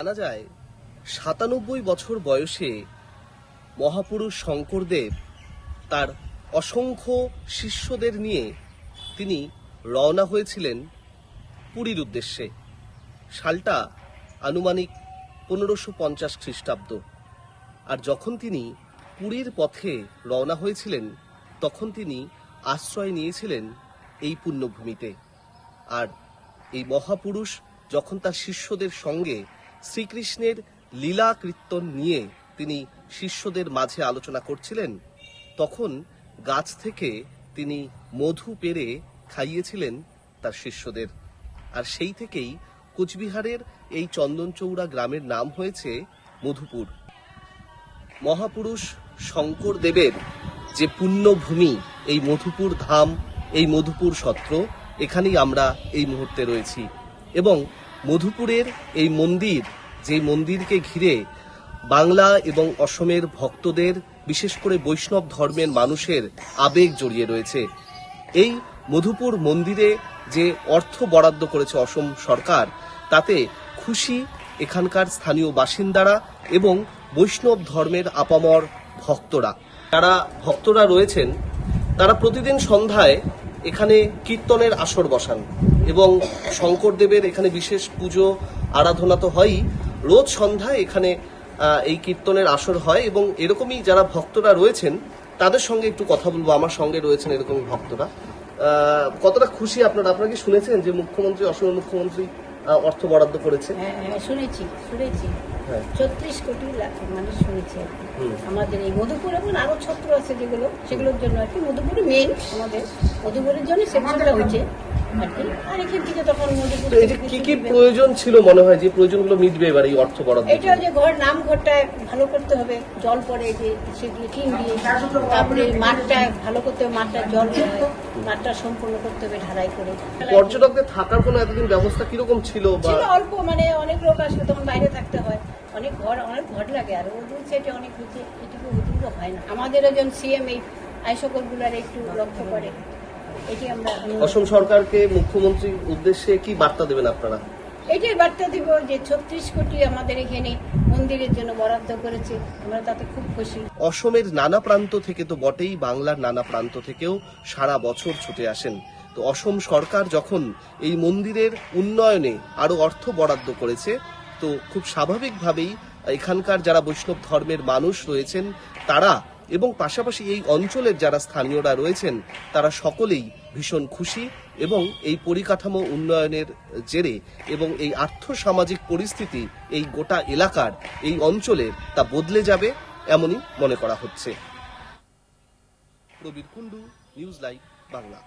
জানা যায় ৯৭ বছর বয়সে মহাপুরুষ শঙ্করদেব তার অসংখ্য শিষ্যদের নিয়ে তিনি রওনা হয়েছিলেন পুরীর উদ্দেশ্যে। সালটা আনুমানিক ১৫৫০ খ্রিস্টাব্দ। আর যখন তিনি পুরীর পথে রওনা হয়েছিলেন তখন তিনি আশ্রয় নিয়েছিলেন এই পুণ্যভূমিতে। আর এই মহাপুরুষ যখন তার শিষ্যদের সঙ্গে শ্রীকৃষ্ণের লীলা কীর্তন নিয়ে তিনি শিষ্যদের মাঝে আলোচনা করছিলেন, তখন গাছ থেকে তিনি মধু পেড়ে খাইয়েছিলেন তার শিষ্যদের। আর সেই থেকেই কোচবিহারের এই চন্দনচৌড়া গ্রামের নাম হয়েছে মধুপুর। মহাপুরুষ শঙ্করদেবের যে পুণ্যভূমি এই মধুপুর ধাম, এই মধুপুর সত্র, এখানেই আমরা এই মুহূর্তে রয়েছি। এবং মধুপুরের এই মন্দির, যে মন্দিরকে ঘিরে বাংলা এবং অসমের ভক্তদের, বিশেষ করে বৈষ্ণব ধর্মের মানুষের আবেগ জড়িয়ে রয়েছে। এই মধুপুর মন্দিরে যে অর্থ বরাদ্দ করেছে অসম সরকার, তাতে খুশি এখানকার স্থানীয় বাসিন্দারা এবং বৈষ্ণব ধর্মের আপামর ভক্তরা। যারা ভক্তরা রয়েছেন তারা প্রতিদিন সন্ধ্যায় এখানে কীর্তনের আসর বসান এবং শঙ্করদেবের এখানে বিশেষ পুজো আরাধনা তো হয়ই, রোজ সন্ধ্যায় এখানে এই কীর্তনের আসর হয়। এবং এরকমই যারা ভক্তরা রয়েছেন তাদের সঙ্গে একটু কথা বলবো। আমার সঙ্গে রয়েছেন এরকমই ভক্তরা। কতটা খুশি আপনারা? আপনারা কি শুনেছেন যে মুখ্যমন্ত্রী, অসমের মুখ্যমন্ত্রী অর্থ বরাদ্দ করেছে? হ্যাঁ, শুনেছি ৩৬ কোটি মানুষ শুনেছে। আমাদের এই মধুপুর এবং আরো ছত্র আছে সেগুলোর জন্য আর কি। মধুপুরে মেন আমাদের মধুপুরের জন্য সেকশনটা হয়েছে আর কি। আর এখান থেকে তখন মধুপুর কি কি প্রয়োজন ছিল মনে হয় যে প্রয়োজনগুলো মিটবে এবার এই অর্থ বরাদ্দ? এটা যে ঘরটা ভালো করতে হবে, জল পড়ে যে সেগুলো টিন দিয়ে, তারপরে মাঠটা ভালো করতে হবে, মাঠটা জল মাঠটা সম্পূর্ণ করতে হবে ঢালাই করে। পর্যটকদের থাকার কোনো এতদিন ব্যবস্থা কিরকম ছিল? অল্প, মানে অনেক লোক আসলে তখন বাইরে থাকতে হয়, অনেক ঘর লাগে। আর ওদের সেটা অনেক হচ্ছে, এটুকু হয় না। আমাদের একজন সিএম এই সকলগুলার একটু লক্ষ্য করে, এটি আমরা অসম সরকারকে, মুখ্যমন্ত্রীর উদ্দেশ্যে কি বার্তা দেবেন আপনারা? এটাই বার্তা দিব যে ৩৬ কোটি আমাদের এখানে মন্দিরের জন্য বরাদ্দ করেছে, আমরা তাতে খুব খুশি। অসমের নানা প্রান্ত থেকে তো বটেই, বাংলার নানা প্রান্ত থেকেও সারা বছর ছুটে আসেন। তো অসম সরকার যখন এই মন্দিরের উন্নয়নে আরো অর্থ বরাদ্দ করেছে, তো খুব স্বাভাবিকভাবেই এখানকার যারা বৈষ্ণব ধর্মের মানুষ রয়েছেন তারা এবং পাশাপাশি এই অঞ্চলের যারা স্থানীয়রা রয়েছেন তারা সকলেই ভীষণ খুশি। এবং এই পরিকাঠামো উন্নয়নের জেরে এবং এই আর্থসামাজিক পরিস্থিতি এই গোটা এলাকার, এই অঞ্চলের, তা বদলে যাবে এমনই মনে করা হচ্ছে। Prabir Kundu, news live Bangla.